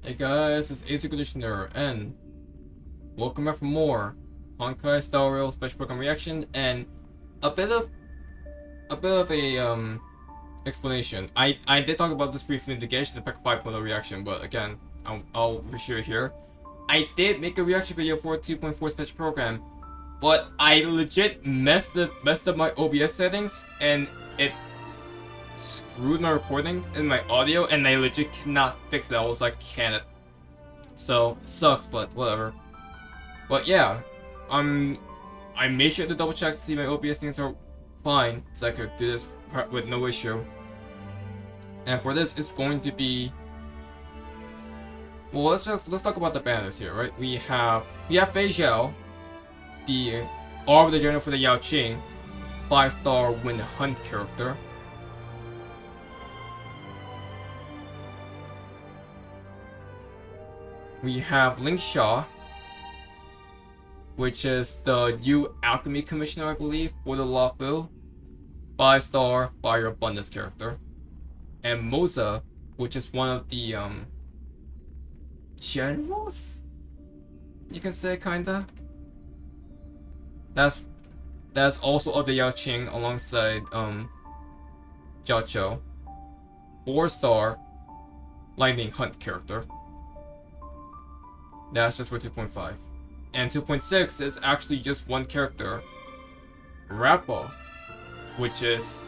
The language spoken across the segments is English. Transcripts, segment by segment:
Hey guys, it's ACairconditioner and welcome back for more Honkai Starrail special program reaction and a bit of a explanation. I did talk about this briefly in the Gauge the Pack 5.0 reaction, but again, I'll reshare here. I did make a reaction video for a 2.4 special program, but I legit messed up my OBS settings and it screwed my recording and my audio, and I legit cannot fix it. I was like, can it? So it sucks, but whatever. But yeah, I made sure to double check to see my OBS things are fine, so I could do this with no issue. And for this, it's going to be, well, let's talk about the banners here, right? We have Fei Zhao, the Arbiter General for the Yao Qing, 5-star Wind Hunt character. We have Ling Sha, which is the new Alchemy Commissioner, I believe, for the Lawfu, 5-star Fire Abundance character. And Moza, which is one of the generals, you can say, kinda. That's also of the Yao Qing alongside Jiao Chou, 4-star Lightning Hunt character. That's just for 2.5. And 2.6 is actually just one character, Rappa, which is,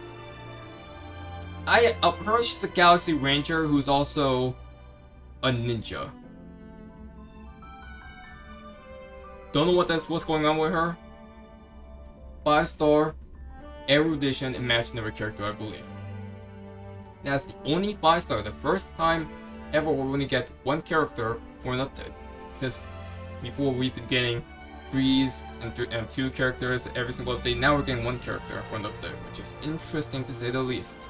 I heard she's a Galaxy Ranger who's also a ninja. Don't know what's going on with her. 5-star Erudition Imaginary character, I believe. That's the only 5-star, the first time ever we're going to get one character for an update. Since before we've been getting 3s and 2 characters every single update, now we're getting one character for an update, which is interesting to say the least.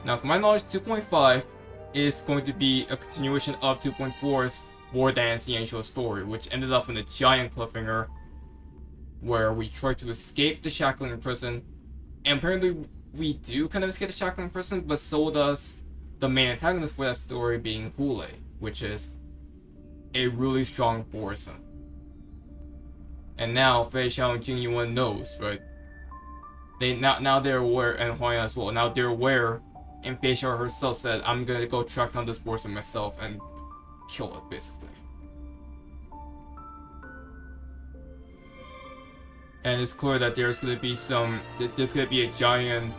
Now, to my knowledge, 2.5 is going to be a continuation of 2.4's War Dance the Angel story, which ended up in a giant cliffhanger where we try to escape the shackling prison, and apparently we do kind of escape the shackling prison, but so does the main antagonist for that story, being Hule, which is a really strong Borson. And now Fei Zhao and Jing Yuan knows, right? Now they're aware, and Huayan as well. Now they're aware, and Fei Zhao herself said, "I'm gonna go track down this Borson myself and kill it," basically. And it's clear that there's gonna be a giant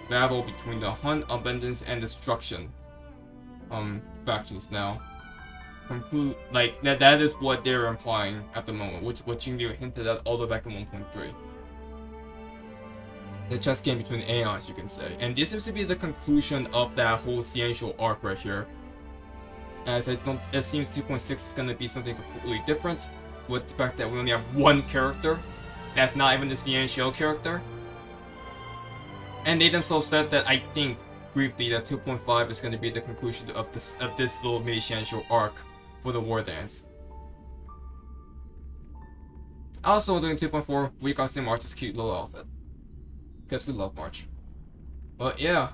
battle between the Hunt, Abundance, and Destruction factions now. Like that is what they're implying at the moment, which what Jingyu hinted at all the way back in 1.3. The chess game between aeons, you can say. And this seems to be the conclusion of that whole Ciential arc right here. As it seems 2.6 is gonna be something completely different, with the fact that we only have one character that's not even the Ciential character. And they themselves said that, I think briefly, that 2.5 is going to be the conclusion of this little mini Ciential arc for the War Dance. Also doing 2.4, we got to see March's cute little outfit, because we love March. But yeah,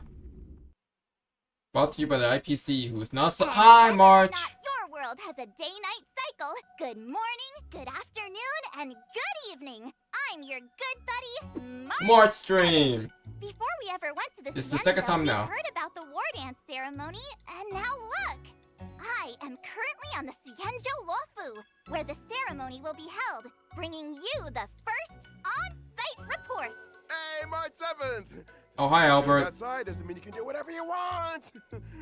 brought to you by the IPC, who's not so— Hi, March! Your world has a day-night cycle. Good morning, good afternoon, and good evening. I'm your good buddy, March stream! Before we ever went to This is the second time now. we heard about the war dance ceremony, and now look! I am currently on the Ciential Lawfu, where the ceremony will be held, bringing you the first on-site report. Hey, March 7th! Oh, hi, Albert. Outside doesn't mean you can do whatever you want.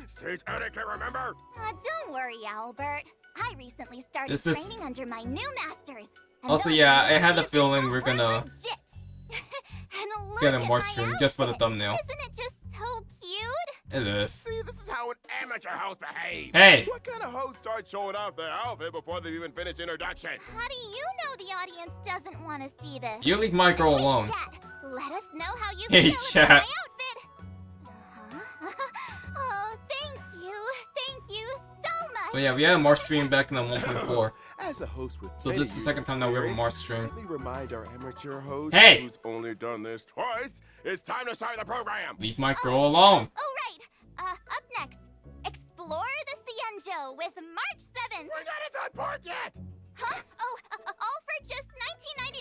Stage etiquette, remember? Don't worry, Albert. I recently started Is this— training under my new masters. and Also, those yeah, I new had a teachers feeling we're were gonna legit. And look get a at March my stream just for the outfit. thumbnail. Isn't it just so cute? It is. See, this is how an amateur host behaves. Hey! What kind of host starts showing off their outfit before they've even finished introduction? How do you know the audience doesn't want to see this? You leave my girl Hey, alone. chat, let us know how you Hey, feel chat. about my outfit. Oh, thank you so much. But yeah, we had a March stream back in the 1.4. As a host with So many this is the second years time that we have a experience, March stream. Let me remind our amateur host, Hey! who's only done this twice, it's time to start the program. Leave my girl alone. Oh, right. Up next, explore the Cienjo with March 7th. We're not at port yet! Huh? Oh, all for just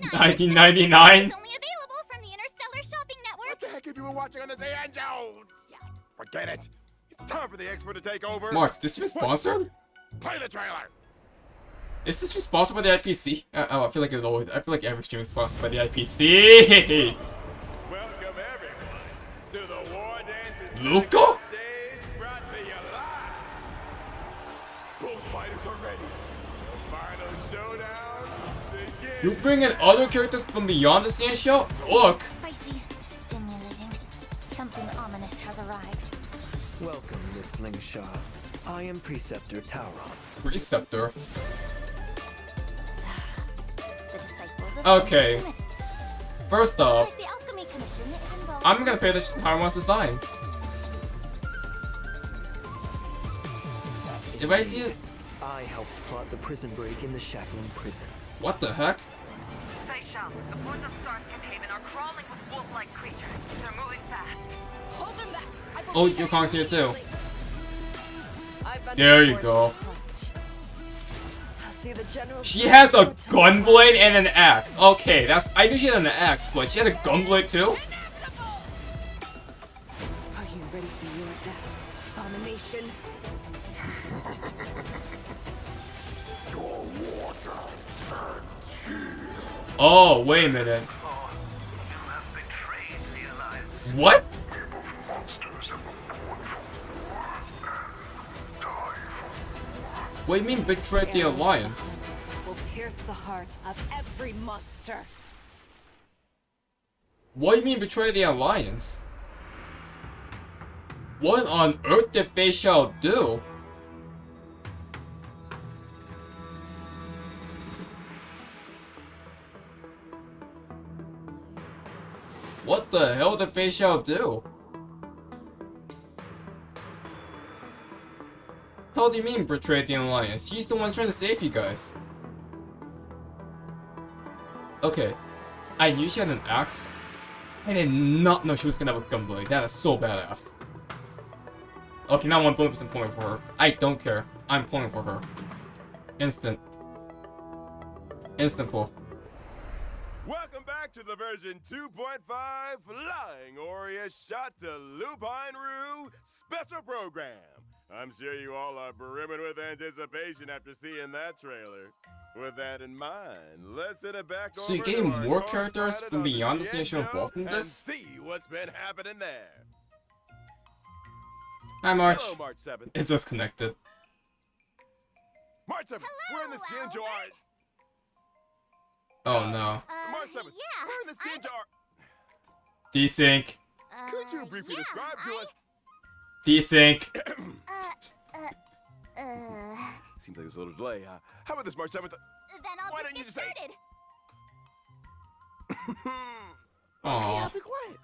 $19.99. 1999? It's only available from the Interstellar Shopping Network. What the heck have you been watching on the Cienjo? Forget it. It's time for the expert to take over. Mark, this is sponsored? Play the trailer. Is this sponsored by the IPC? I feel like it always. I feel like every stream is sponsored by the IPC. Welcome everyone to the War Dances Luca? stage brought to you live. Both fighters are ready. The final showdown begins. You bring in other characters from beyond the scene show? Look. Spicy, stimulating. Something ominous has arrived. Welcome, Miss Slingshot. I am Preceptor Tauron. Preceptor. The disciples of Okay. Simon. First off, Like the Alchemy Commission is involved. I'm gonna pay attention to how I want to design. If I see it, I helped plot the prison break in the Shackling prison. what the heck? Faishal, the boys of Starscape Haven are crawling with wolf-like creatures. They're moving fast. Hold them back. Oh, you're calling here too. There you go. She has a gunblade and an axe. Okay, that's. I knew she had an axe, but she had a gunblade too. Are you ready for your death, abomination? Oh, wait a minute. What? What do you mean betrayed the alliance? Will pierce the heart of every monster. What do you mean betray the alliance? What on earth did Faishal do? What the hell did Faishal do? How do you mean betray the alliance? She's the one trying to save you guys. Okay, I knew she had an axe. I did not know she was gonna have a gunblade. That is so badass. Okay, now I'm bonus and pulling for her. I don't care. I'm pulling for her. Instant. Instant pull. Welcome back to the version 2.5 Flying Aureus Shot to Lupine Rue special program. I'm sure you all are brimming with anticipation after seeing that trailer. With that in mind, let's hit it back So you're over getting to our more North characters planet from on the beyond the station Cienjo involved in and this? see what's been happening there. Hi, March. Hello, March 7th. It's disconnected. March 7th. We're in the Cienjo. Oh no. March 7th. Yeah. We're in the Cienjo. Desync. Could you briefly describe to us? Desync. Seems like there's a little delay. How about this, March 7th? Then I'll Why just don't you get just say- started. Aww. Be quiet.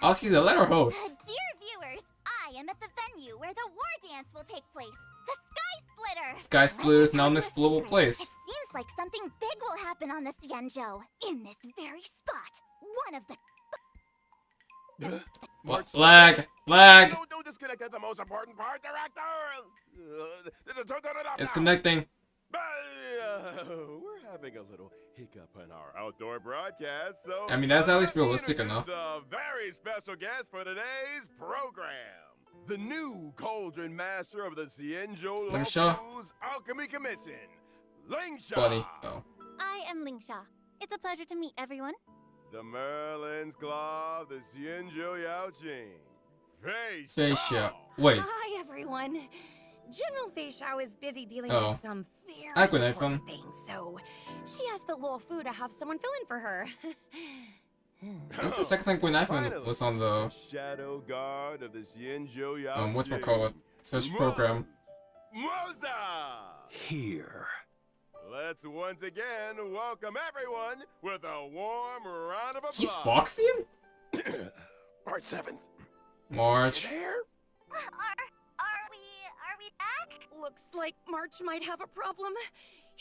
Oski's a letter host. Dear viewers, I am at the venue where the war dance will take place. The Sky Splitter. Sky Splitter is now an Let me tell you a explodable secret. place. It seems like something big will happen on the Cienjo. In this very spot. One of the... What? Lag. Lag. Don't disconnect at the most important part, director. It's connecting. We're having a little hiccup in our outdoor broadcast, so I mean, that's at least let me realistic introduce enough. A very special guest for today's program, the new Cauldron Master of the Cienjo Lingsha? Lawful's Alchemy Commission, Lingsha. Buddy. Oh. I am Lingsha. It's a pleasure to meet everyone. The Merlin's Claw of the Cienjo Yaoqing. Faishal. Wait. Hi, everyone. General Faishao is busy dealing Oh. with some very Hi, Gwen important iPhone. things, so she asked the Law Fu to have someone fill in for her. This is the second time Gwen iPhone was on the Shadow Guard of the Cienjo Yaoqing. whatchamacallit, special program. Moza! Here. Let's once again welcome everyone with a warm round of applause. He's Foxian? March 7th. March. There? Are we back? Looks like March might have a problem.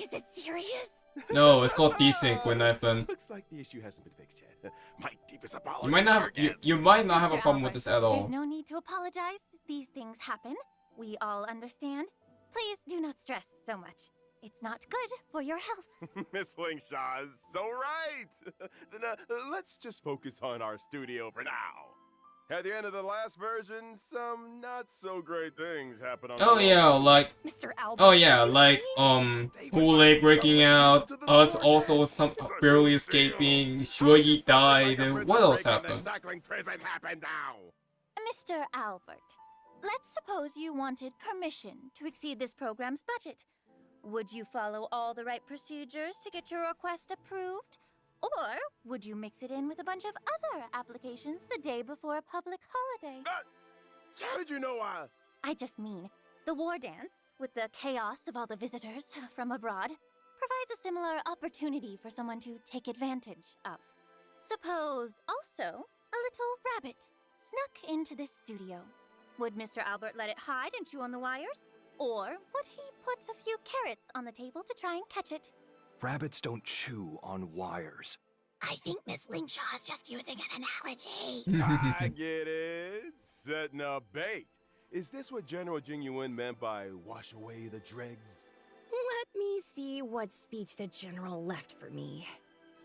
Is it serious? No, it's called desync Gwen iPhone. Looks like the issue hasn't been fixed yet. My deepest You apologies. might not have Sargas. you might not have a Mr. problem with Albert, this at all. There's no need to apologize. These things happen. We all understand? Please do not stress so much. It's not good for your health. Miss Slingshaw is so right. Then let's just focus on our studio for now. At the end of the last version, some not so great things happened on Oh the yeah, like Mr. Albert. oh yeah, like Kool-Aid breaking out, us also some barely escaping, Shuggy died, and what else happened? Cycling prison happened now. Mr. Albert, let's suppose you wanted permission to exceed this program's budget. Would you follow all the right procedures to get your request approved? Or would you mix it in with a bunch of other applications the day before a public holiday? How did you know I just mean, the war dance, with the chaos of all the visitors from abroad, provides a similar opportunity for someone to take advantage of. Suppose, also, a little rabbit snuck into this studio. Would Mr. Albert let it hide and chew on the wires? Or would he put a few carrots on the table to try and catch it? Rabbits don't chew on wires. I think Miss Lingshaw is just using an analogy. I get it. Setting a bait. Is this what General Jingyuan meant by wash away the dregs? Let me see what speech the General left for me.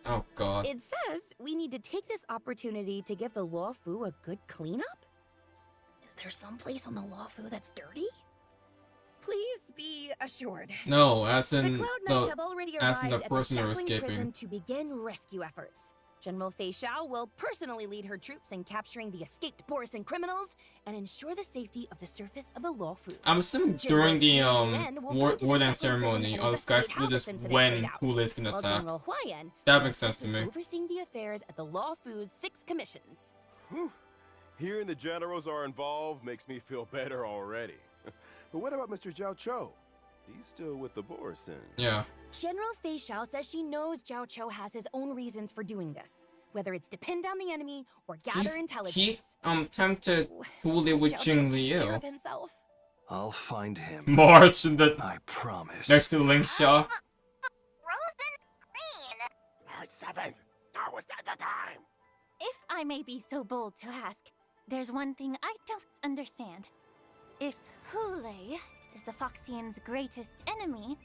Oh god. It says we need to take this opportunity to give the Law Fu a good cleanup? Is there some place on the Law Fu that's dirty? Please be assured. No, as The in Cloud Knights the have already as in arrived the at person the they're Shackling escaping. prison to begin rescue efforts. General Fei Xiao will personally lead her troops in capturing the escaped Borisan criminals and ensure the safety of the surface of the Law Fu. I'm assuming during the war dance ceremony, all the sky split is when Kool-Aid's gonna While attack. General Huayan That will makes sense assist to in me. overseeing the affairs at the Law Fu's 6 commissions. Whew. Hearing the generals are involved makes me feel better already. But what about Mr. Zhao Cho? He's still with the Borisan. Yeah. General Fei Xiao says she knows Zhao Cho has his own reasons for doing this, whether it's to pin down the enemy or gather intelligence. He tempted Kool-Aid with Zhao Cho Jing takes care Liu. of himself. I'll find him. March in the I promise. next to Lingshaw. Frozen green! March 7th. Now is not the time. If I may be so bold to ask, there's one thing I don't understand. If Hule is the Foxian's greatest enemy,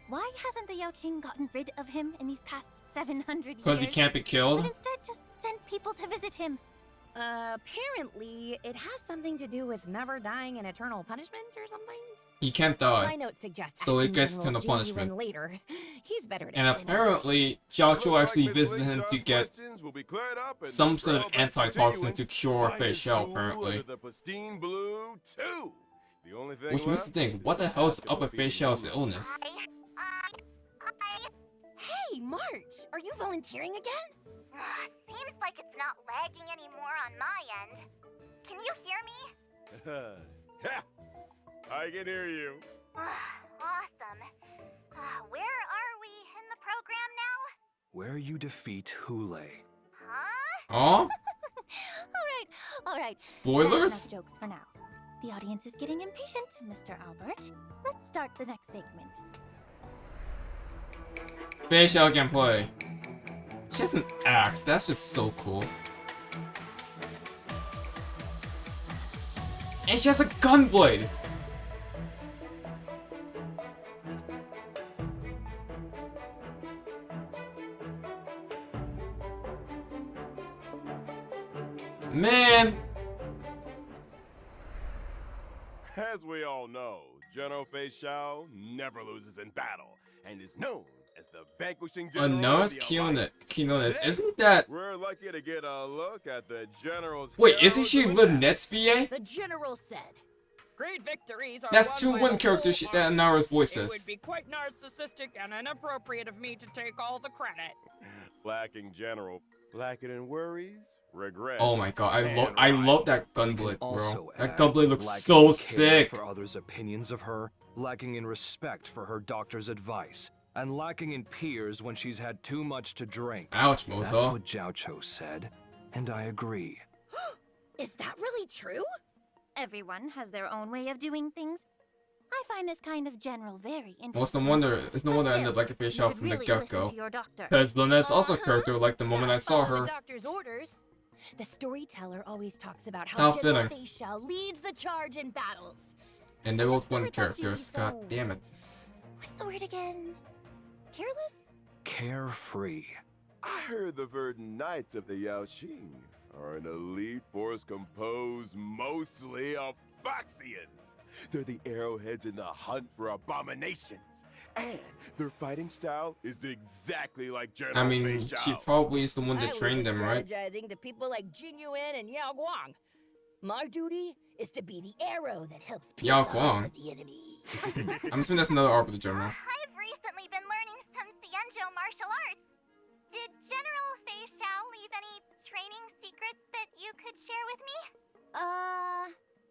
why hasn't the Yaoqing gotten rid of him in these past 700 years? Because he can't be But killed? instead just send people to visit him. Apparently, it has something to do with never dying in eternal punishment or something. He can't My die. note suggests So it asking gets General eternal Jing punishment. Yuan later. He's better at And explaining these apparently, Zhao Cho Looks actually like Miss visited him to Lingshaw's get questions will be cleared up and some the sort of Trailblazer antitoxin to continuance cure by Fei the Xiao, school apparently. under the pristine blue 2. The only thing Which makes left me think, is what the to hell's ask up with about Fei the Xiao's blue. illness? Hey, March, are you volunteering again? Seems like it's not lagging anymore on my end. Can you hear me? Yeah, I can hear you. Awesome. Where are we in the program now? Where you defeat Hule. Huh? Oh? Alright. Spoilers? That's enough jokes for now. The audience is getting impatient, Mr. Albert. Let's start the next segment. Fei Xiao can play. She has an axe, that's just so cool. And she has a gunblade! Man! As we all know, General Fei Xiao never loses in battle and is known as the vanquishing general Unknown of as the Kinones. Alliance. Isn't that... We're lucky to get a look at the general's Wait, isn't she heroes Lib in Net's VA? The General said. Great victories are That's won two by one the characters whole that army. Nara's It voices. would be quite narcissistic and inappropriate of me to take all the credit. Lacking general, lacking in worries, regrets. Oh my god, and I love that rivals. gunblade, bro. Also That add, gunblade looks lacking so in care sick. For others' opinions of her, lacking in respect for her doctor's advice, and lacking in peers when she's had too much to drink. Ouch, That's Mozo. what Zhao Cho said, and I agree. Is that really true? Everyone has their own way of doing things. I find this kind of general very interesting. Well, it's no wonder I ended up liking Fei Xiao from the get-go. Because Lynette's also a character like the moment I saw Follow her. The doctor's orders. The storyteller always talks about How how General fitting. Fei Xiao leads the charge in battles. And they're I both just never one thought she'd be characters. God so- damn it. What's the word again? Careless? Carefree. I heard the Verdant Knights of the Yaoqing are an elite force composed mostly of Foxians. They're the arrowheads in the hunt for abominations. And their fighting style is exactly like General I mean, Fei she Xiao. probably is the one I that leave trained the them, right? strategizing to people like Jinyuan and Yao Guang. My duty is to be the arrow that helps pierce Yao the hearts Guang? of the enemy. I'm assuming that's another arc of the general. I've recently been learning some Xianzhou martial arts. Did General Fei Xiao leave any training secrets that you could share with me?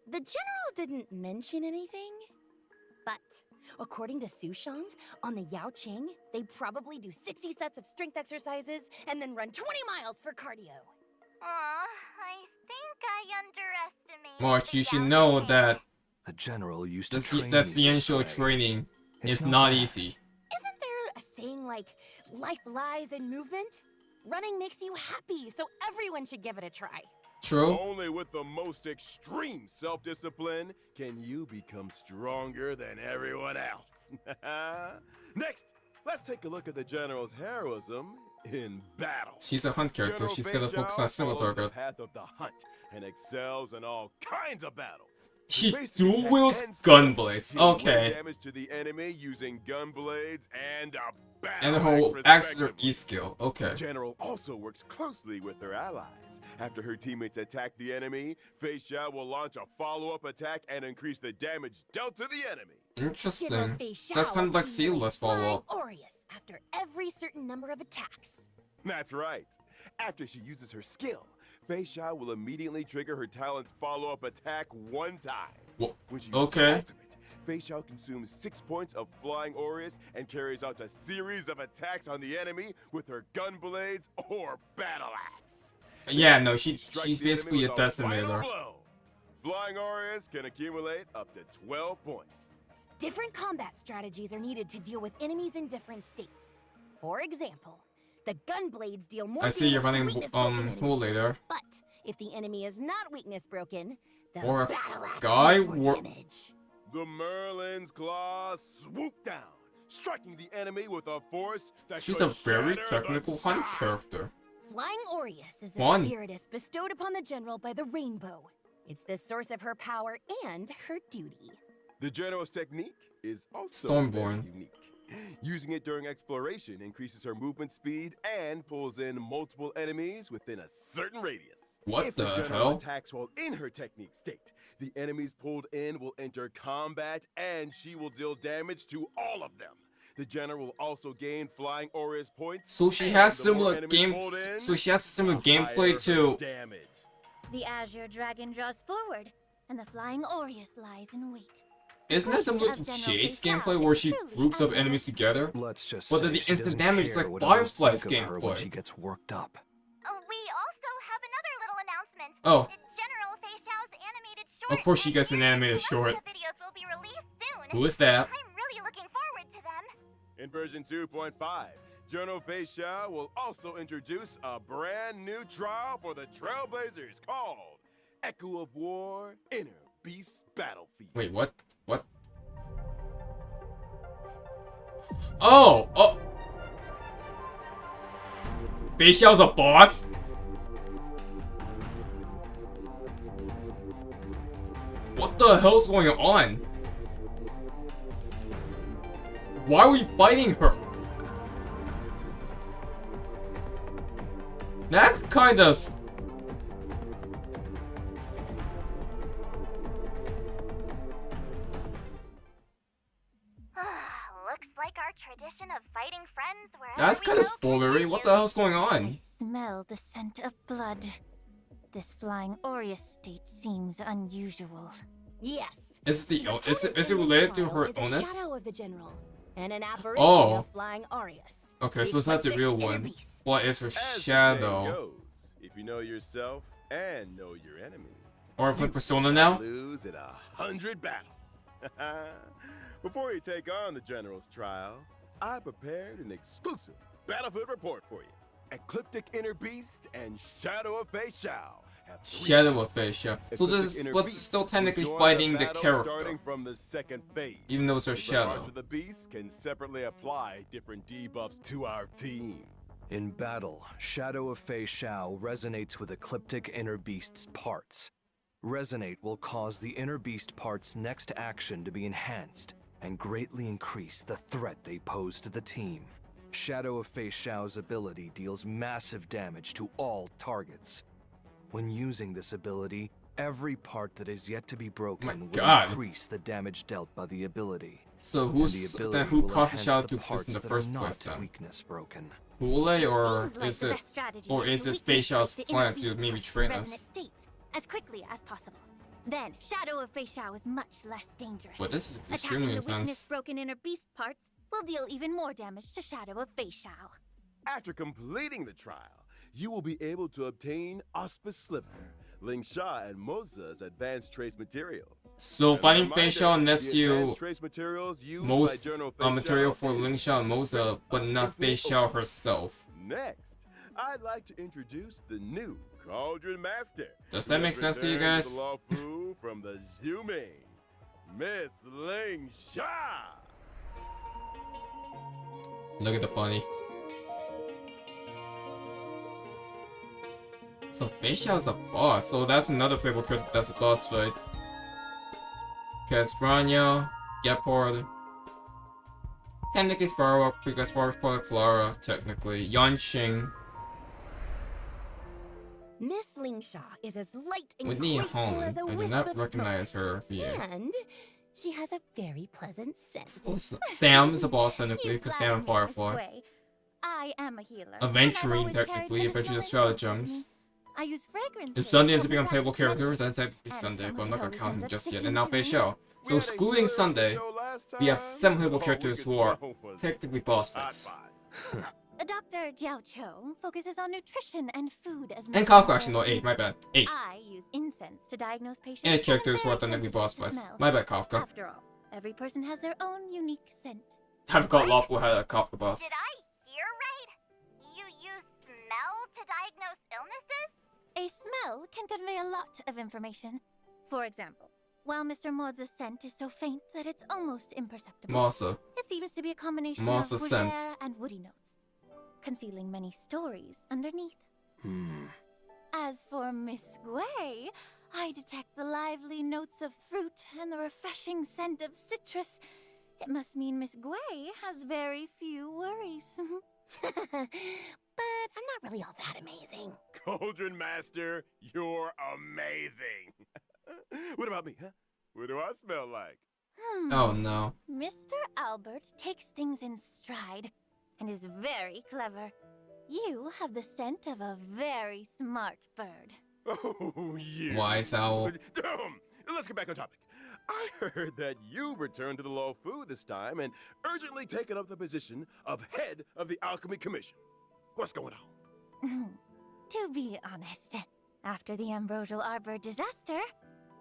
The general didn't mention anything, but according to Sushang, on the Yaoqing, they probably do 60 sets of strength exercises and then run 20 miles for cardio. Aw, I think I underestimated. Well, the you should know Yaoqing. that The general used to that's train that's the me this initial way. training. It's It's not bad. easy. Isn't there a saying like, life lies in movement? Running makes you happy, so everyone should give it a try. True. Only with the most extreme self-discipline can you become stronger than everyone else. Next, let's take a look at the General's heroism in battle. She's a hunt character. General She's Fei gonna focus on a Xiao single follows the target. path of the hunt and excels in all kinds of battles. She Basically, dual wields and gun skill. blades. Deal wind Okay. damage to the enemy using gun blades and a battle And the whole axe, axes are respectively. E skill. Okay. The general also works closely with her allies. After her teammates attack the enemy, Fei Xiao will launch a follow-up attack and increase the damage dealt to the enemy. General Interesting. Fei Xiao That's kind of like accumulates Sealess follow flying up. Aureus after every certain number of attacks. That's right. After she uses her skill, Fei Xiao will immediately trigger her talent's follow-up attack one time. Wha- When she uses okay. her ultimate, Fei Xiao consumes 6 points of Flying Aureus and carries out a series of attacks on the enemy with her gun blades or battle axe. Yeah, no, Strikes she's the enemy basically a with final decimator. blow. Flying Aureus can accumulate up to 12 points. Different combat strategies are needed to deal with enemies in different states. For example, the gun blades deal more I see you're damage to running weakness-broken Hole enemies. later. But if the enemy is not weakness broken, the Or a battle axe sky deals more war- damage. The Merlin's claws swoop down, striking the enemy with a force that She's could a very shatter technical the hunt sky. character. Flying Aureus is the Fun. spiritus bestowed upon the general by the rainbow. It's the source of her power and her duty. The general's technique is also Stormborn. very unique. Using it during exploration increases her movement speed and pulls in multiple enemies within a certain radius. What if the general hell? attacks while in her technique state, the enemies pulled in will enter combat and she will deal damage to all of them. The general will also gain Flying Aureus points. So she and has the more similar enemies game. pulled in, So she has similar the higher gameplay her to. damage. The Azure Dragon draws forward, and the Flying Aureus lies in wait. Isn't that similar to Jade's gameplay where she groups up enemies together? Let's just But say then the she instant doesn't damage is care like what others Firefly's think of her when gameplay. she gets worked up. We also have another little announcement. Oh. General Fei Xiao's animated short. Of course she and gets an series animated Alexa short. videos will be released soon. Who is that? I'm really looking forward to them. In version 2.5, General Fei Xiao will also introduce a brand new trial for the Trailblazers called Echo of War Inner Beast Battlefield. Wait, what? What? Oh! Oh! Fei Xiao's a boss? What the hell's going on? Why are we fighting her? That's kind of... Looks like our tradition of fighting friends wherever That's we kind of go spoilery. continues. What the hell's going I on? smell the scent of blood. This Flying Aureus state seems unusual. Yes. Is it the The is it opponent in related this to trial her is a illness? shadow of the general, and an apparition Oh. of Flying Aureus. Okay, so it's not the Reflecting real inner one. beast. What is her As the saying shadow? goes, if you know yourself and know your enemy, Or play Persona now? lose in 100 battles. Before you take on the general's trial, I prepared an exclusive battlefield report for you. Ecliptic Inner Beast and Shadow of Fei Xiao have three Shadow of phases. Facia. So Equipped this is inner what's beasts still who technically join fighting the battle character, starting from the second phase. even though it's her Different parts shadow. of the beasts can separately apply different debuffs to our team. In battle, Shadow of Fei Xiao resonates with Ecliptic Inner Beast's parts. Resonate will cause the Inner Beast part's next action to be enhanced and greatly increase the threat they pose to the team. Shadow of Fei Xiao's ability deals massive damage to all targets. When using this ability, every part that is yet to be broken will God. increase the damage dealt by the ability. So And who ability who will caused the enhance shadow to the exist in the parts that first are place not then? weakness broken. Hule, or Seems like is the it, best strategy or is to it weaken Fei Xiao's the inner plan to beast maybe parts train resonant us? states as quickly as possible. Then, Shadow of Fei Xiao is much less dangerous. But this is extremely Attacking the weakness intense. broken inner beast parts will deal even more damage to Shadow of Fei Xiao. After completing the trial, you will be able to obtain Auspice Sliver, Ling Sha and Moza's advanced trace materials. So As a fighting Fei reminder, Xiao nets the you advanced trace materials used most by General Fei material Xiao for is Ling Xiao and Moza, but not Fei Infinite Xiao Open. herself. Next, I'd like to introduce the new Cauldron Master. Does who that has make sense to you returned guys? the Law Fu from the Zhume, Miss Ling Sha. Look at the bunny. So Fei Xiao's a boss, so that's another playable character that's a boss fight. Casrania, Gepard. Technically Sparrow, because Sparrow's part of Clara, technically. Yanqing, Miss Lingsha is as light and Whitney graceful Hong. as a I did wisp not of recognize her via. smoke. And she has a very pleasant scent. Sam is a boss technically, You because flatter Sam and me, Miss Firefly. Gui. I am a healer. and I've Aventurine always carried technically, Adventure medicinal Stratagems. incense with me. I use fragrance. If Sunday is a to big help unplayable relax character, medicine. then technically And if Sunday, but I'm someone not gonna always count ends him up just yet. sticking And now to Fei me, Xiao. We So had a excluding healer on the Sunday, show last we have time. 7 playable All we characters could who are smell was technically boss hot fights. fire. Dr. Jiao Cho focuses on nutrition and food as And medical Kafka actually, no, therapy. 8, my bad. 8. I use incense to diagnose patients. And I'm characters who are very technically boss sensitive to fights. smell. My bad, Kafka. After all, every person has their own unique scent. I forgot Lawful had a Kafka boss. Did I hear right? You use smell to diagnose illnesses? A smell can convey a lot of information. For example, while Mr. Maud's scent is so faint that it's almost imperceptible, Masa. it seems to be a combination Masa of scent. fougere and woody notes, concealing many stories underneath. As for Miss Gui, I detect the lively notes of fruit and the refreshing scent of citrus. It must mean Miss Gui has very few worries. But I'm not really all that amazing. Cauldron Master, you're amazing. What about me, huh? What do I smell like? Oh no. Mr. Albert takes things in stride and is very clever. You have the scent of a very smart bird. Oh, you. Wise owl. Let's get back on topic. I heard that you returned to the Law Fu this time and urgently taken up the position of head of the Alchemy Commission. What's going on? To be honest, after the Ambrosial Arbor disaster,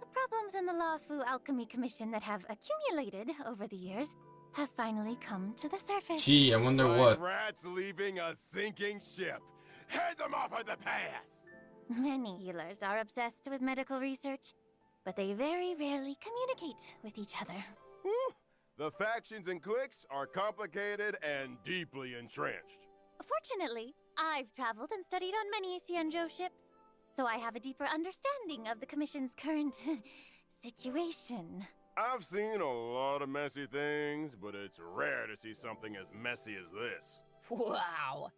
the problems in the Law Fu Alchemy Commission that have accumulated over the years have finally come to the surface. Gee, I wonder Like what. rats leaving a sinking ship. Head them off at the pass. Many healers are obsessed with medical research, but they very rarely communicate with each other. Whew. The factions and cliques are complicated and deeply entrenched. Fortunately, I've traveled and studied on many Xianzhou ships, so I have a deeper understanding of the Commission's current situation. I've seen a lot of messy things, but it's rare to see something as messy as this. Wow.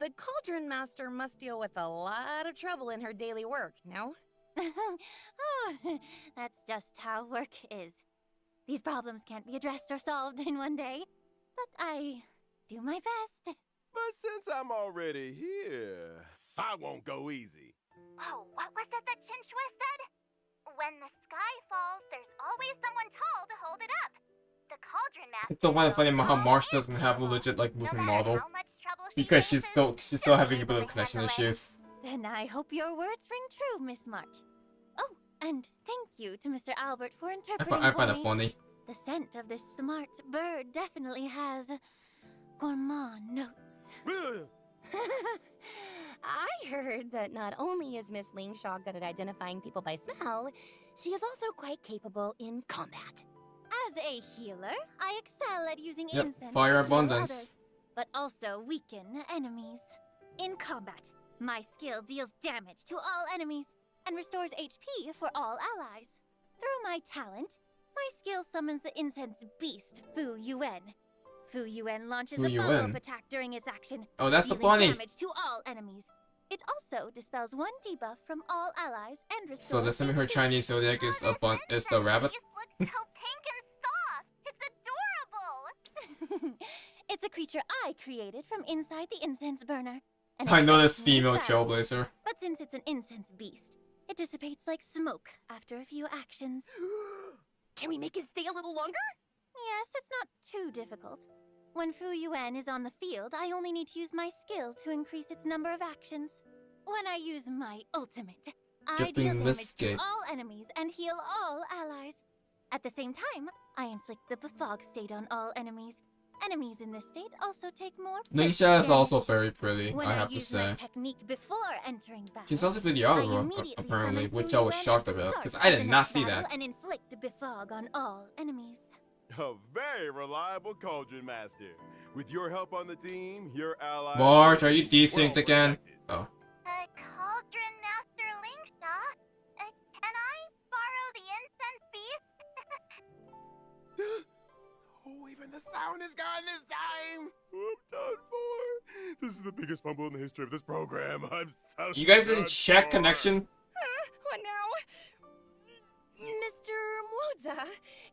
The Cauldron Master must deal with a lot of trouble in her daily work, no? Oh, that's just how work is. These problems can't be addressed or solved in one day, but I do my best. But since I'm already here, I won't go easy. Oh, what was it that Chinchua said? When the sky falls, there's always someone tall to hold it up. The Cauldron Master. It's the one knows funny about how all Marsh is doesn't have a evil. legit like No moving matter model. how much trouble she Because she's faces, still having a she'll bit of always connection have a way. issues. Then I hope your words ring true, Miss March. Oh, and thank you to Mr. Albert for interpreting I find for that me. funny. The scent of this smart bird definitely has gourmand notes. I heard that not only is Miss Lingshaw good at identifying people by smell, she is also quite capable in combat. As a healer, I excel at using Yep, incense fire to heal abundance. others, but also weaken enemies. In combat, my skill deals damage to all enemies and restores HP for all allies. Through my talent, my skill summons the incense beast Fu Yuan. Fu Yuan launches Fu a Yuan? follow-up attack during its action, Oh, that's the dealing bunny. damage to all enemies. It also dispels 1 debuff from all allies and restores So does that mean her HP. Chinese zodiac is is the rabbit? Looks so pink and soft. It's adorable. It's a creature I created from inside the incense burner. and I it know this affects me female as well. Trailblazer. But since it's an incense beast, it dissipates like smoke after a few actions. Can we make it stay a little longer? Yes, it's not too difficult. When Fu Yuan is on the field, I only need to use my skill to increase its number of actions. When I use my ultimate, I deal Jumping damage this to gate. all enemies and heal all allies. At the same time, I inflict the befog state on all enemies. Enemies in this state also take more Lingsha is damage. also very pretty, When I have to use say. my technique before entering battle, She's also pretty I other, immediately apparently, summon which Fu I was Yuan shocked at the about, start because of I the did not next see battle that. And inflict befog on all enemies. A very reliable cauldron master. With your help on the team, your allies... Marge, are you desynced well again? protected. Oh. Cauldron Master Lingsha, can I borrow the incense beast? Oh, even the sound is gone this time! I'm done for. This is the biggest fumble in the history of this program. I'm so You guys didn't done check for. connection? What now? Mr. Moza,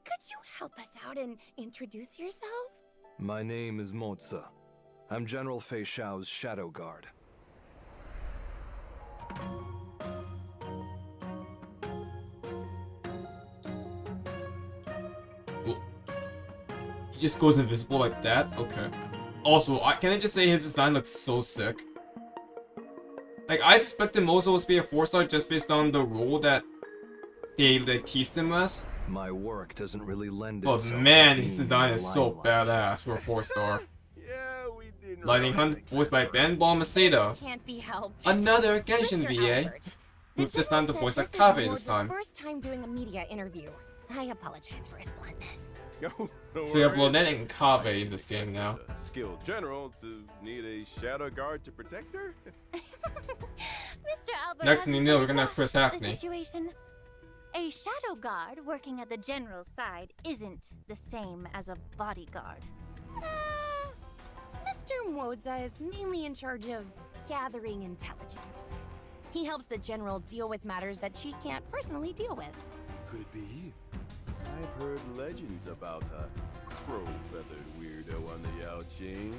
could you help us out and introduce yourself? My name is Moza. I'm General Fei Xiao's Shadow Guard. He just goes invisible like that? Okay. Also, can I just say his design looks so sick? Like, I suspected Moza was be a 4-star just based on the role that they teased him as. My work doesn't really lend But itself man, to his being design in is the so limelight. badass for a 4-star. Yeah, we didn't Lightning really Hunt, think voiced by that Ben through. Balmaceda. Can't be helped. Another Genshin Mr. VA. Albert, the With this time the general voice said of this is Kaveh this Moza's time. first time doing a media interview. I apologize for his bluntness. No So we have worries. Lynette and Kaveh in this game now. Such a skilled general to need a shadow guard to protect her? Mr. Albert Next thing you know, we're gonna have hasn't Chris grasped the Hackney. situation. A shadow guard working at the general's side isn't the same as a bodyguard. Mr. Moza is mainly in charge of gathering intelligence. He helps the general deal with matters that she can't personally deal with. Could it be? I've heard legends about a crow-feathered weirdo on the Yao Qing.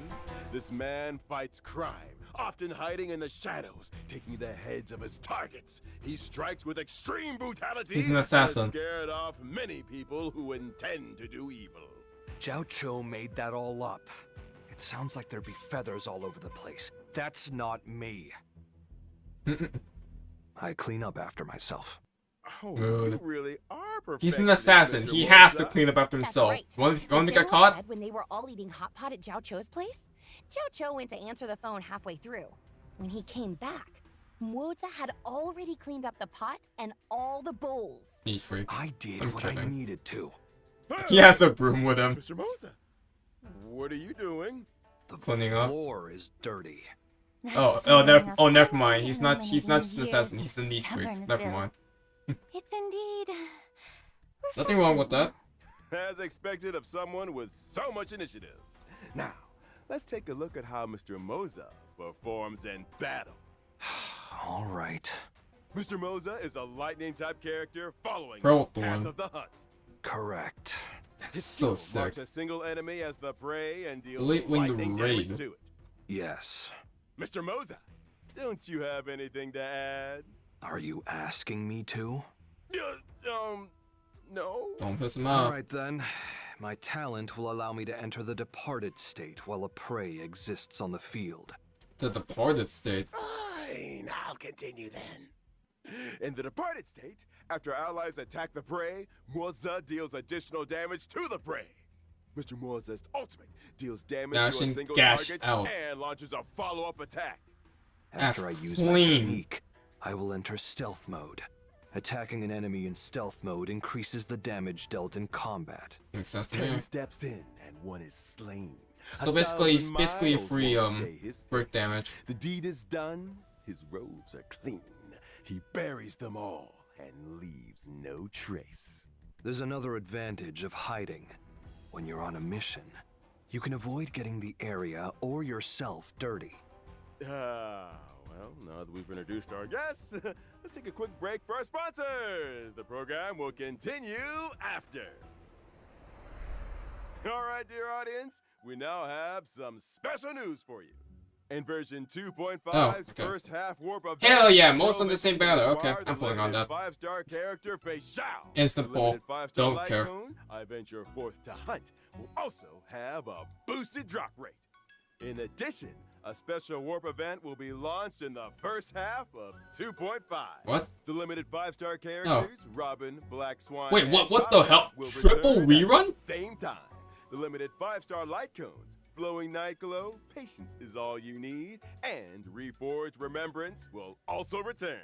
This man fights crime, often hiding in the shadows, taking the heads of his targets. He strikes with extreme brutality. He's an and has assassin. scared off many people who intend to do evil. Zhao Cho made that all up. It sounds like there'd be feathers all over the place. That's not me. I clean up after myself. Oh, Good. you really are He's an perfected, assassin. Mr. He has to Moza. clean up after That's himself. right. Want The to get general caught? said when they were all eating hot pot at Zhao Cho's place, Zhao Cho went to answer the phone halfway through. When he came back, Moza had already cleaned up the pot and all the bowls. He's freak. I did I'm what I kidding. needed to. He has a broom with him. Mr. Moza, what are you doing? The Cleaning up. floor is dirty. Never mind. He's not just an assassin. He's a neat freak. Never mind. It's indeed Nothing wrong with that. As expected of someone with so much initiative. Now, let's take a look at how Mr. Moza performs in battle. All right. Mr. Moza is a lightning-type character following Pearl the path Thorn. of the hunt. Correct. His So skill marks sick. a single enemy as the prey and deals Late Wind lightning Raid. damage to it. Yes. Mr. Moza, don't you have anything to add? Are you asking me to? No? Don't piss him All off. right then. My talent will allow me to enter the departed state while a prey exists on the field. The departed state. Fine, I'll continue then. In the departed state, after allies attack the prey, Moza deals additional damage to the prey. Mr. Moza's ultimate deals damage to Dashing a single gash target out. and launches a follow-up attack. After I use my clean. technique, I will enter stealth mode. Attacking an enemy in stealth mode increases the damage dealt in combat. Makes sense to 10 me. steps in and one is slain. So 1,000 basically miles free won't stay his brick pace. damage. The deed is done, his robes are clean. He buries them all and leaves no trace. There's another advantage of hiding. When you're on a mission, you can avoid getting the area or yourself dirty. Well, now that we've introduced our guests, let's take a quick break for our sponsors. The program will continue after. All right, dear audience, we now have some special news for you. In version 2.5's first half warp event, Hell yeah, most on the same banner. Okay, I'm pulling on that. 5-star character Fei Xiao. Instant The pull. limited 5-star Don't light care. cone, I venture forth to hunt, will also have a boosted drop rate. In addition, a special warp event will be launched in the first half of 2.5. What? The limited 5-star characters, Robin, Black Swan, Wait, and what the Poppy hell? will Triple return at rerun? the same time. The limited 5-star light cones, Flowing Night Glow, Patience is all you need, and Reforged Remembrance will also return.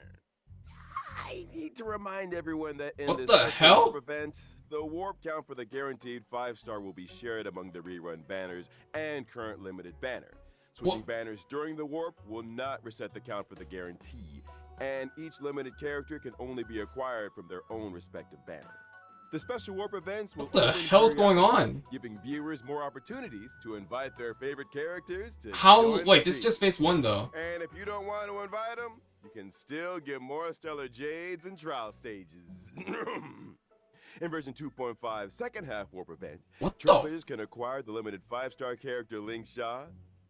I need to remind everyone that in What this the special hell? warp event, the warp count for the guaranteed 5-star will be shared among the rerun banners and current limited banner. Switching What? banners during the warp will not reset the count for the guarantee, and each limited character can only be acquired from their own respective banner. The special warp events will What the open hell's going periodically, on? giving viewers more opportunities to invite their favorite characters to How? join Wait, the this is team. just phase 1 though. And if you don't want to invite them, you can still get more Stellar Jades and trial stages. In version 2.5 second half warp event, What the? Trailblazers can acquire the limited 5-star character Ling Sha.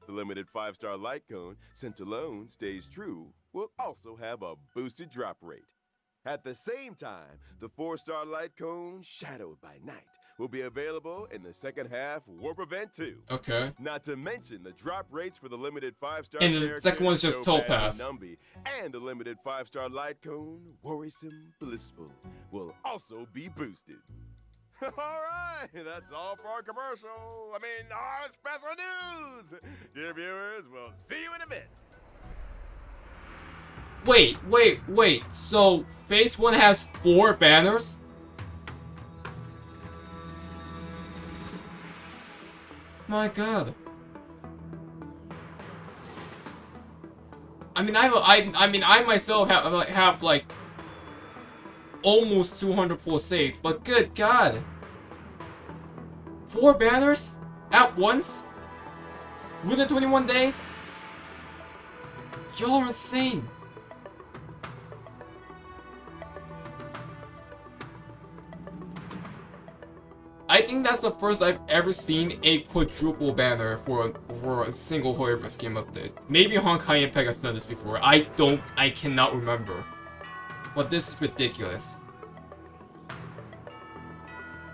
The limited 5-star light cone, Sent Alone Stays True, will also have a boosted drop rate. At the same time, the 4-star light cone, Shadowed by Night, will be available in the second half warp event too. Okay. Not to mention the drop rates for the limited 5-star And the characters, second one's just Topaz Topaz. and Numby, and the limited 5-star light cone, Worrisome Blissful, will also be boosted. All right, that's all for our commercial. Our special news. Dear viewers, we'll see you in a bit. Wait. So phase 1 has 4 banners? My god. I myself have like almost 200 full saved, but good god. 4 banners at once? Within 21 days? Y'all are insane. I think that's the first I've ever seen a quadruple banner for a single Horrorverse game update. Maybe Honkai Impact has done this before. I cannot remember. But this is ridiculous.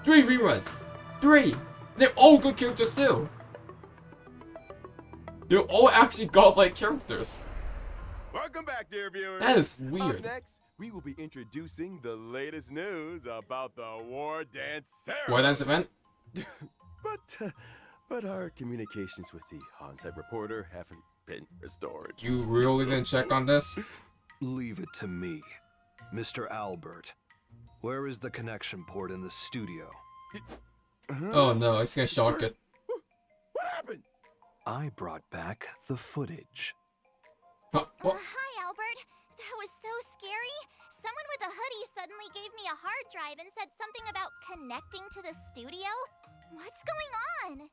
3 reruns! 3! They're all good characters too! They're all actually godlike characters. Welcome back, dear viewers. That is Up weird. next, we will be introducing the latest news about the War Dance Ceremony. War Dance event? But our communications with the on-site reporter haven't been restored. You really didn't check on this? Leave it to me. Mr. Albert, where is the connection port in the studio? Oh no, it's gonna shock it. What happened? I brought back the footage. Huh, what? Hi, Albert. That was so scary. Someone with a hoodie suddenly gave me a hard drive and said something about connecting to the studio. What's going on?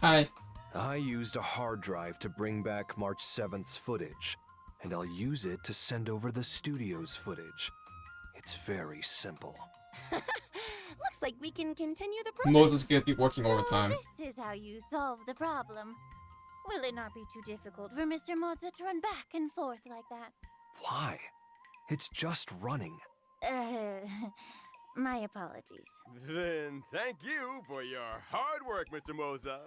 Hi. I used a hard drive to bring back March 7th's footage, and I'll use it to send over the studio's footage. It's very simple. Looks like we can continue the program. Moses gonna be working So overtime. this is how you solve the problem. Will it not be too difficult for Mr. Moza to run back and forth like that? Why? It's just running. My apologies. Then thank you for your hard work, Mr. Moza.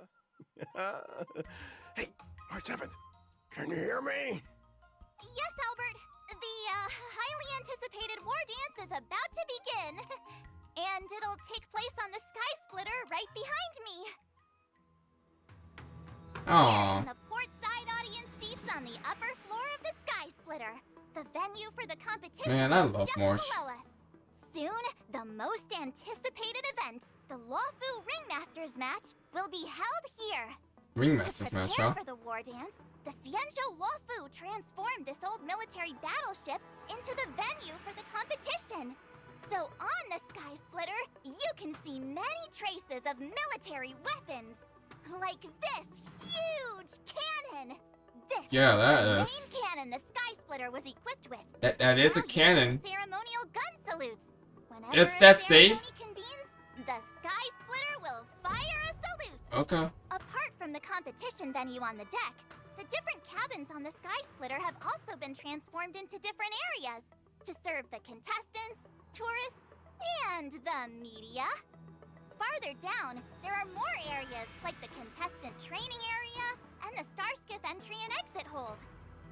Hey, March 7th, can you hear me? Yes, Albert. The highly anticipated war dance is about to begin. And it'll take place on the Sky Splitter right behind me. We're Aww. in the port side audience seats on the upper floor of the Sky Splitter, the venue for the competition. Man, I love just March. below us. Soon, the most anticipated event, the Lawfu Ringmasters match, will be held here. Ringmasters match, huh? For the war dance, the Xianzhou Lawfu transformed this old military battleship into the venue for the competition. So on the Sky Splitter, you can see many traces of military weapons, like this huge cannon. This Yeah, is that the is. main cannon the Sky Splitter was equipped with. That is a Now you cannon. have ceremonial gun salutes. Whenever It's a that safe? ceremony convenes, the Sky Splitter will fire a salute. Okay. Apart from the competition venue on the deck, the different cabins on the Sky Splitter have also been transformed into different areas to serve the contestants, tourists, and the media. Farther down, there are more areas like the contestant training area and the Starskiff entry and exit hold.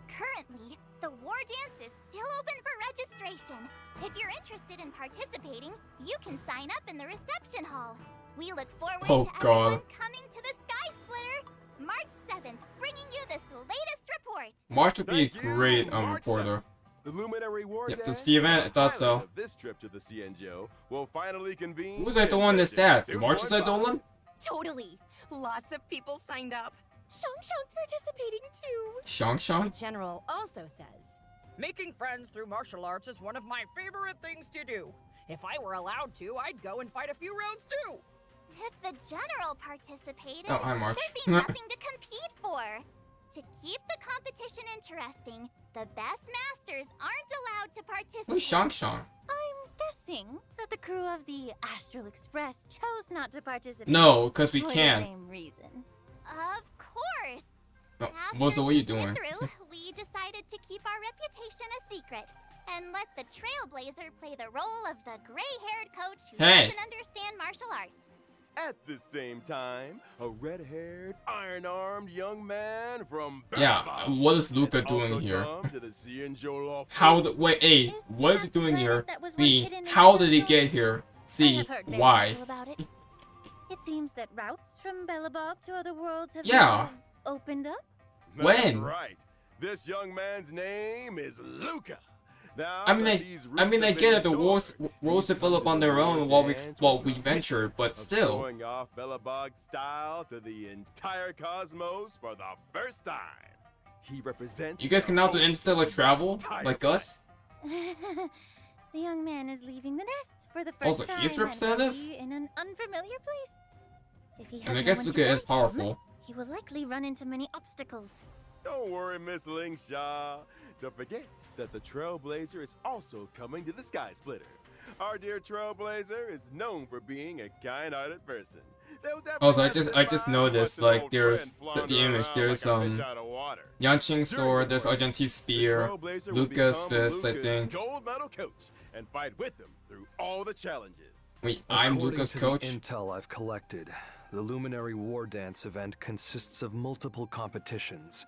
Currently, the war dance is still open for registration. If you're interested in participating, you can sign up in the reception hall. We look forward Oh, to God. everyone coming to the Sky Splitter, March 7th, bringing you this latest report. March would be a Thank you, great March reporter. The Luminary War Yep, Dance, this is the event, I thought so. pilot of This trip to the Xianzhou will finally convene. Who was I doing this that? March is I doing? Totally. Lots of people signed up. Shangshang's participating too. Shang? The general also says, making friends through martial arts is one of my favorite things to do. If I were allowed to, I'd go and fight a few rounds too. If the general participated, Oh, hi, March. there'd be nothing to compete for. To keep the competition interesting, the best masters aren't allowed to participate. Who's Shang? I'm guessing that the crew of the Astral Express chose not to participate. No, because we for the can. same reason. Of course. No, After Mozo, what are you thinking doing? it through, we decided to keep our reputation a secret and let the Trailblazer play the role of the gray-haired coach who Hey. doesn't understand martial arts. At the same time, a red-haired, iron-armed young man from Yeah, Babylon what is Luca has also doing here? come to the Xianzhou Lawfu. How the wait? A, Is what is he that doing planet here? that was once B, hidden in how the did he jungle? get here? I C, have heard very why? little about it. It seems that routes from Bellabog to other worlds have Yeah. opened up. That's When? right. This young man's name is Luca. Now, I mean, that I these mean, roots I have get been it. The restored, worlds he's develop come on to the their own war while dance we with a venture, but of still. showing off Bellabog style to the entire cosmos for the first time. He represents. You guys can now do interstellar travel like us. The young man is leaving the nest for the first Also, time. he's and representative? will be in an unfamiliar place. If he has And I no guess one Luca to is guide him, powerful. he will likely run into many obstacles. Don't worry, Miss Lingshaw. Don't forget that the Trailblazer is also coming to the Sky Splitter. Our dear Trailblazer is known for being a kind-hearted person. They'll definitely Also, have I to just find noticed, once an like, old there's friend the flounder image. around There's like a fish out of water. Yanqing sword. There's Argentine spear. The Trailblazer will Luca's become fist, I Luca's think. gold medal coach and fight with him through all the challenges. Wait, I'm According Luca's to coach. The intel I've collected, the Luminary War Dance event consists of multiple competitions.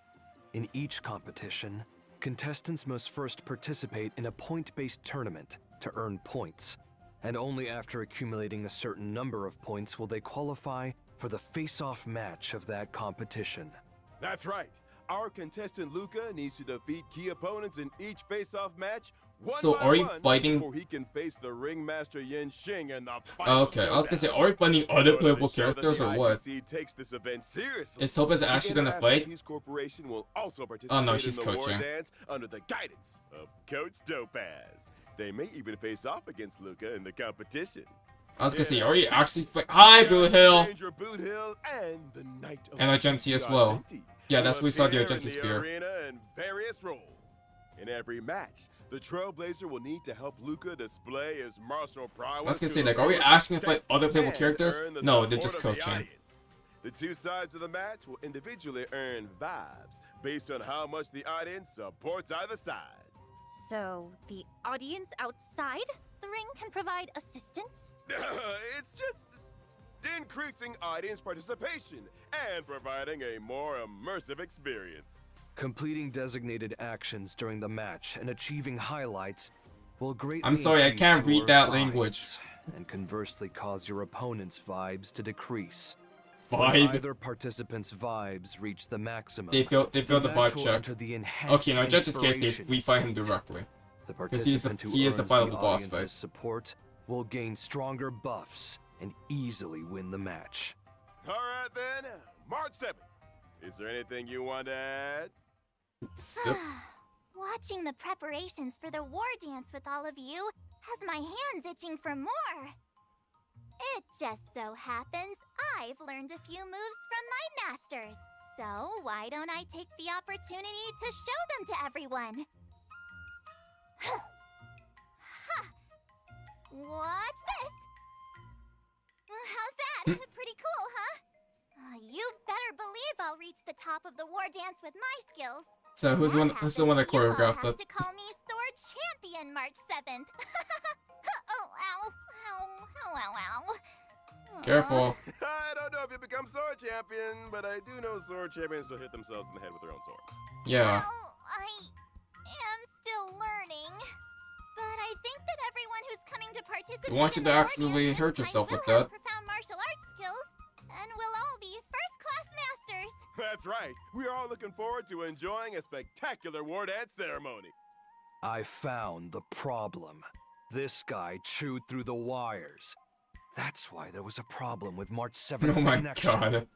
In each competition, contestants must first participate in a point-based tournament to earn points, and only after accumulating a certain number of points will they qualify for the face-off match of that competition. That's right. Our contestant Luca needs to defeat key opponents in each face-off match. So are you fighting- before he can face the ringmaster Yin Xing in the final Okay, I was gonna say, showdown. are we finding other In order to playable show that characters the or what? IDC takes this event seriously, Is Topaz the actually gonna International fight? Peace Corporation will also participate Oh, no, she's in the coaching. war dance under the guidance of Coach Topaz. They may even face off against Luca in the competition. I was gonna say, are you actually Hi, Boot Hill! Ranger Boot Hill and the Knight of And Argenti as well. Argenti Yeah, that's will where we saw the appear in Argenti spear. arena in various roles. In every match, the Trailblazer will need to help Luca display his martial prowess. I was gonna to say, a like, are we full asking to fight extent other playable and characters? earn the No, they're support just of the coaching. audience. The two sides of the match will individually earn vibes based on how much the audience supports either side. So, the audience outside the ring can provide assistance? It's just increasing audience participation and providing a more immersive experience. Completing designated actions during the match and achieving highlights will greatly I'm sorry, I increase can't read your that vibes, language. and conversely cause your opponent's vibes to decrease. When vibe. either participant's vibes reach the maximum, They failed the match vibe will check. enter the enhanced Okay, now just in case inspiration we fight him state. directly. The 'Cause he is a participant who earns the fighable boss fight. audience's support will gain stronger buffs and easily win the match. Alright then, March 7th. Is there anything you want to add? So, Watching the preparations for the war dance with all of you has my hands itching for more. It just so happens I've learned a few moves from my masters. So why don't I take the opportunity to show them to everyone? Ha! Watch this! How's that? Pretty cool, huh? You better believe I'll reach the top of the war dance with my skills. so who's the one that choreographed You'll it? have to call me Sword Champion March 7th. Oh, ow. Ow, ow, ow, ow. Careful. I don't know if you become Sword Champion, but I do know Sword Champions will hit themselves in the head with their own swords. Yeah. Well, I am still learning. But I think that everyone who's coming to participate I want you in to the war accidentally dance hurt this yourself time with will have that. profound martial arts skills, and we'll all be first-class masters. That's right. We are all looking forward to enjoying a spectacular war dance ceremony. I found the problem. This guy chewed through the wires. That's why there was a problem with March 7th Oh my connection. god. Isn't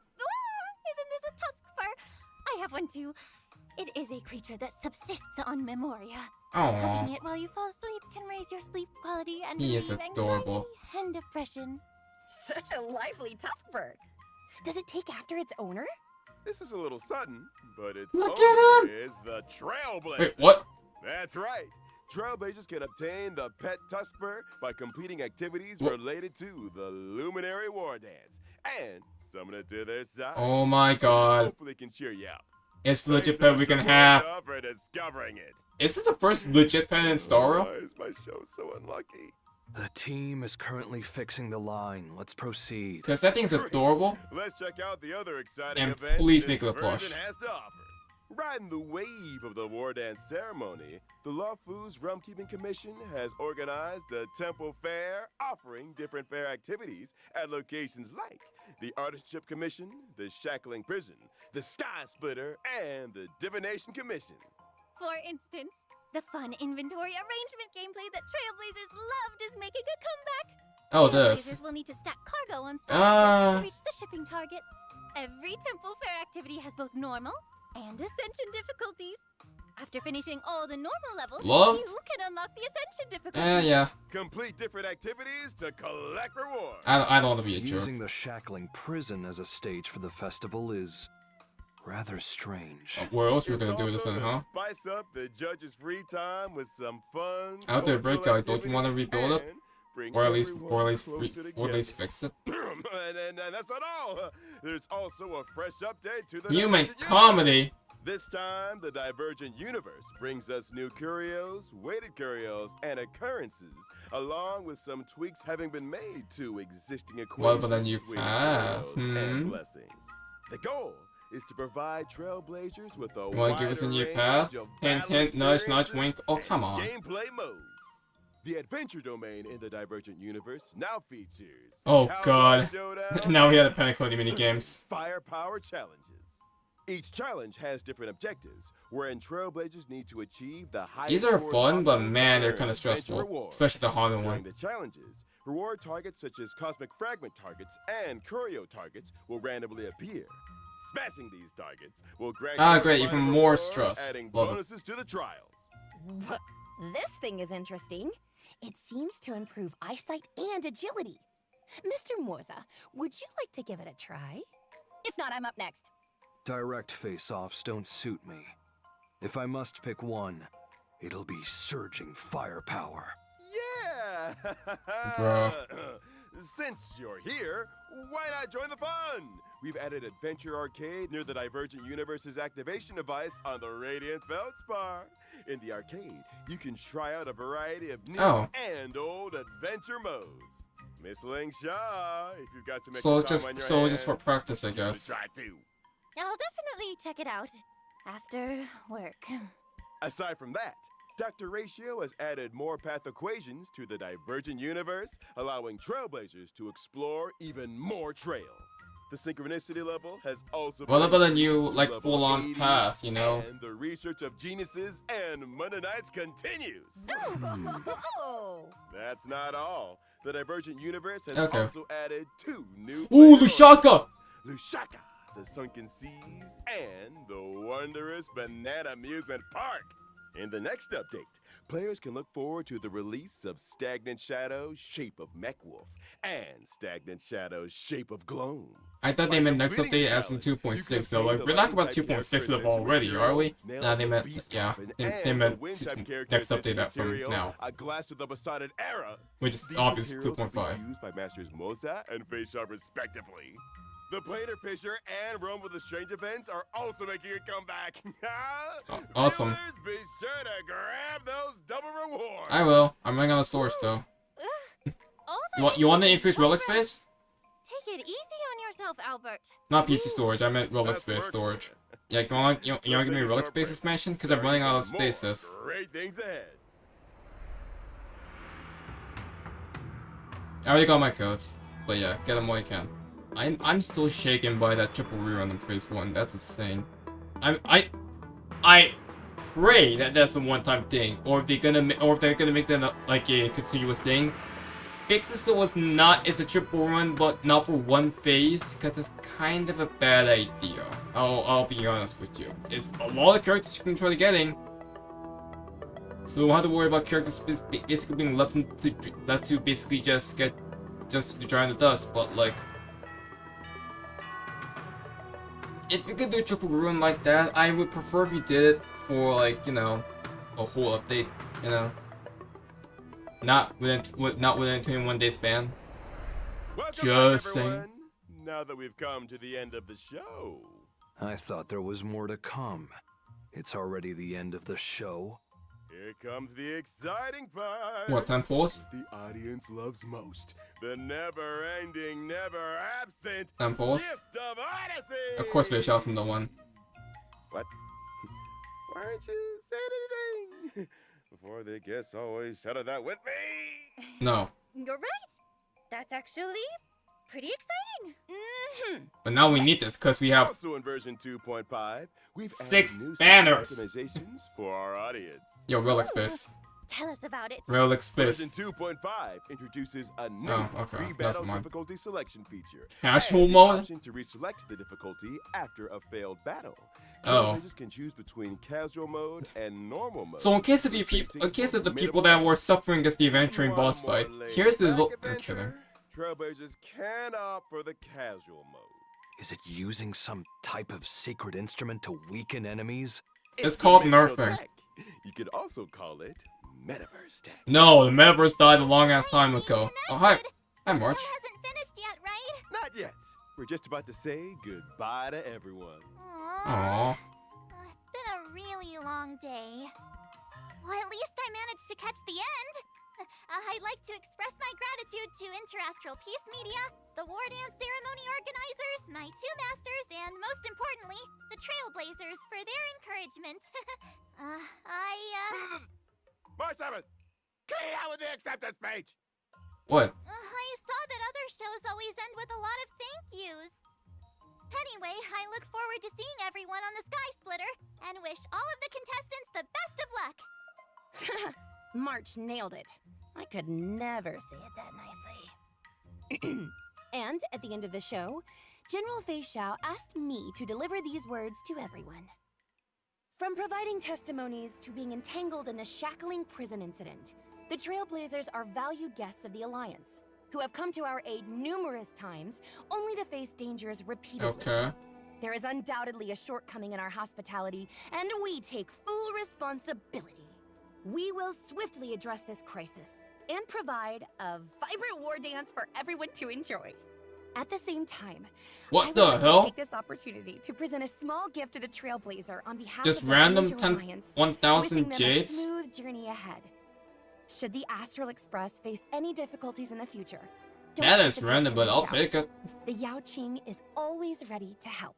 this a tuskfur? I have one too. It is a creature that subsists on memoria. Aww. Hugging it while you fall asleep can raise your sleep quality and He is relieve adorable. anxiety and depression. Such a lively tuskbird. Does it take after its owner? This is a little sudden, but its Look owner at him! is the Trailblazer. Wait, what? That's right. Trailblazers can obtain the pet Tuskbird by completing activities What? related to the Luminary War Dance and summon it to their side. Oh my god. Hopefully can cheer you out. It's Thanks legit to pet we Mr. can have. Moza for discovering it. Is this the first legit pen in Starrail? Why is my show so unlucky? The team is currently fixing the line. Let's proceed. Because that thing's adorable. Let's check out the other exciting And events please this make it a version plush. has to offer. Riding the wave of the war dance ceremony, the Lawfu's Realm Keeping Commission has organized a temple fair offering different fair activities at locations like the Artistship Commission, the Shackling Prison, the Sky Splitter, and the Divination Commission. For instance, the fun inventory arrangement gameplay that Trailblazers loved is making a comeback. Oh, this. Trailblazers will need to stack cargo on starward to reach the shipping targets. Every temple fair activity has both normal and ascension difficulties. After finishing all the normal levels, Loved? you can unlock the ascension difficulty. Yeah. Complete different activities to collect rewards. I don't want to be a jerk. Using the Shackling Prison as a stage for the festival is rather strange. Where else are we It's gonna do this also in, to huh? Spice up the judges' free time with some fun. Out there, cultural breakdown. Don't you want to activities rebuild it? and bring Or at least everyone closer fix it? and that's not all. There's also a fresh update to the Human Divergent comedy. Universe. This time, the Divergent Universe brings us new curios, weighted curios, and occurrences, along with some tweaks having been made to existing equations. What about the new with path? curios and blessings. The goal is to provide Trailblazers with a You wanna give us a wider new range path? of Hint, battle hint, nudge, nudge, wink. experiences Oh, come and on. Gameplay modes. The adventure domain in the Divergent Universe now features Oh, Cowboy God. Showdown Now we have the and Panic Cody certain minigames. Firepower challenges. Each challenge has different objectives, wherein Trailblazers need to achieve the highest These are scores fun, but possible man, they're to kind earn of stressful. adventure rewards. Especially the haunted During one. the challenges, reward targets such as cosmic fragment targets and curio targets will randomly appear. Smashing these targets will grant Ah, you a great, final even more reward, stress. adding Love it. bonuses to the trials. This thing is interesting. It seems to improve eyesight and agility. Mr. Morza, would you like to give it a try? If not, I'm up next. Direct face-offs don't suit me. If I must pick one, it'll be surging firepower. Yeah! Bro. Since you're here, why not join the fun? We've added Adventure Arcade near the Divergent Universe's activation device on the Radiant Feldspar. In the arcade, you can try out a variety of new and old adventure modes. Miss Ling Shaw, if you've got some extra time on your just for hands, practice, I give it a guess. try too. I'll definitely check it out after work. Aside from that, Dr. Ratio has added more path equations to the Divergent Universe, allowing Trailblazers to explore even more trails. The synchronicity level has also What been about a increased new, to like, level full-on 80, path, you know? And the research of geniuses and Monday nights continues. Oh. That's not all. The Divergent Universe has Okay. also added 2 new Ooh, player Lushaka! origins. Lushaka, the Sunken Seas, and the wondrous Banana Amusement Park. In the next update, players can look forward to the release of Stagnant Shadow's Shape of Mechwolf and Stagnant Shadow's Shape of Gloam. I thought they By meant next completing update the as in challenge, 2.6 you though. can Like, obtain we're the not about lightning type 2.6 level characterization already, are material, we? nail Nah, of they the meant, beast yeah. coffin, They and meant the wind type next characterization update that from material, now. a glass of the besotted era. Which is These obvious materials will 2.5. be used by Masters Moza and Fayshaw respectively. The Plater Fisher and Rome with the Strange events are also making a comeback. Awesome. Viewers, be sure to grab those double rewards. I will. I'm running out of storage though. You want to increase relic space? Take it easy on yourself, Albert. Not PC storage, I meant relic That's space working. storage. Yeah, you want to give me relic space expansion? Because I'm running out of spaces. Great things ahead. I already got my codes. But yeah, get them while you can. I'm still shaken by that triple rerun in phase 1. That's insane. I pray that that's a one-time thing, or if they're gonna make that like a continuous thing. Fix this so it's not a triple run, but not for one phase, because it's kind of a bad idea. I'll be honest with you. It's a lot of characters you can try to getting, so we don't have to worry about characters basically being left to basically just to dry in the dust. But like, if you could do triple run like that, I would prefer if you did it for like, you know, a whole update, you know. Not within 21-day span. Welcome Just back, saying. everyone. Now that we've come to the end of the show. I thought there was more to come. It's already the end of the show. Here comes the exciting part. What, 10 pulls? The audience loves most. The never-ending, never-absent 10 pulls? gift of Odyssey. Of course, Fish out from the one. What? Why aren't you saying anything? Before the guests always shout that with me. No. You're right. That's actually pretty exciting. But now we need this because we have Also in version 2.5, we've 6 added new banners. customizations for our audience. Yo, relic space. Tell us about it. Relic space. Version 2.5 introduces a new Oh, okay. pre-battle Never mind. difficulty selection feature. Casual and the mode? option to reselect the difficulty after a failed battle. Oh. Trailblazers can choose between casual mode and normal mode. So in case of the people that were suffering against the adventuring boss fight, here's the little. I'm kidding. Trailblazers can opt for the casual mode. Is it using some type of sacred instrument to weaken enemies? It's called dimensional nerfing. tech. You could also call it metaverse tech. No, the metaverse died a long ass time ago. Oh hi, hi March. Show hasn't finished yet, right? Not yet. We're just about to say goodbye to everyone. Aww. It's been a really long day. Well, at least I managed to catch the end. I'd like to express my gratitude to Interastral Peace Media, the War Dance Ceremony organizers, my 2 masters, and most importantly, the Trailblazers for their encouragement. March 7th! Get out with the acceptance page! What? I saw that other shows always end with a lot of thank yous. Anyway, I look forward to seeing everyone on the Sky Splitter and wish all of the contestants the best of luck. March nailed it. I could never say it that nicely. And at the end of the show, General Fei Xiao asked me to deliver these words to everyone. From providing testimonies to being entangled in the shackling prison incident, the Trailblazers are valued guests of the Alliance, who have come to our aid numerous times, only to face dangers repeatedly. Okay. There is undoubtedly a shortcoming in our hospitality, and we take full responsibility. We will swiftly address this crisis and provide a vibrant war dance for everyone to enjoy. At the same time, What I would the like hell? to take this opportunity to present a small gift to the Trailblazer on behalf Just of the random Stranger Alliance, 1,000 wishing them a jades? smooth journey ahead. Should the Astral Express face any difficulties in the future, don't That is hesitate random, to but reach I'll out. take it. The Yao Qing is always ready to help.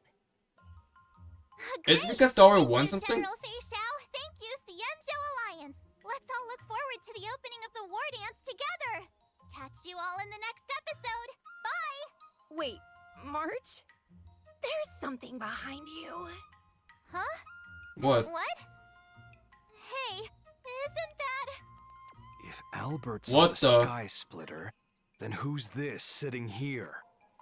Is it Great. because Starward Thank won you, something? General Fei Xiao. Thank you, Cienzo Alliance. Let's all look forward to the opening of the war dance together. Catch you all in the next episode. Bye! Wait, March? There's something behind you. Huh? What? What? Hey, isn't that... If Albert's What a the? sky splitter, then who's this sitting here?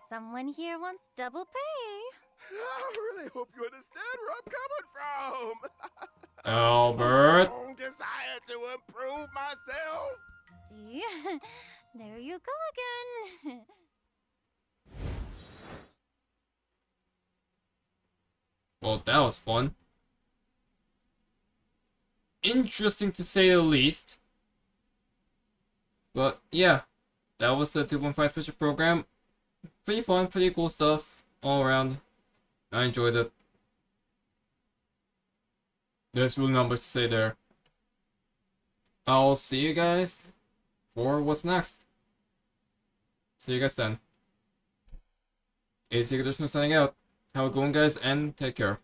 Someone here wants double pay. I really hope you understand where I'm coming from. Albert. A strong desire to improve myself. See? There you go again. Well, that was fun. Interesting to say the least. But yeah, that was the 2.5 special program. Pretty fun, pretty cool stuff all around. I enjoyed it. There's really not much to say there. I'll see you guys for what's next. See you guys then. ACairconditioner signing out. Have a good one, guys, and take care.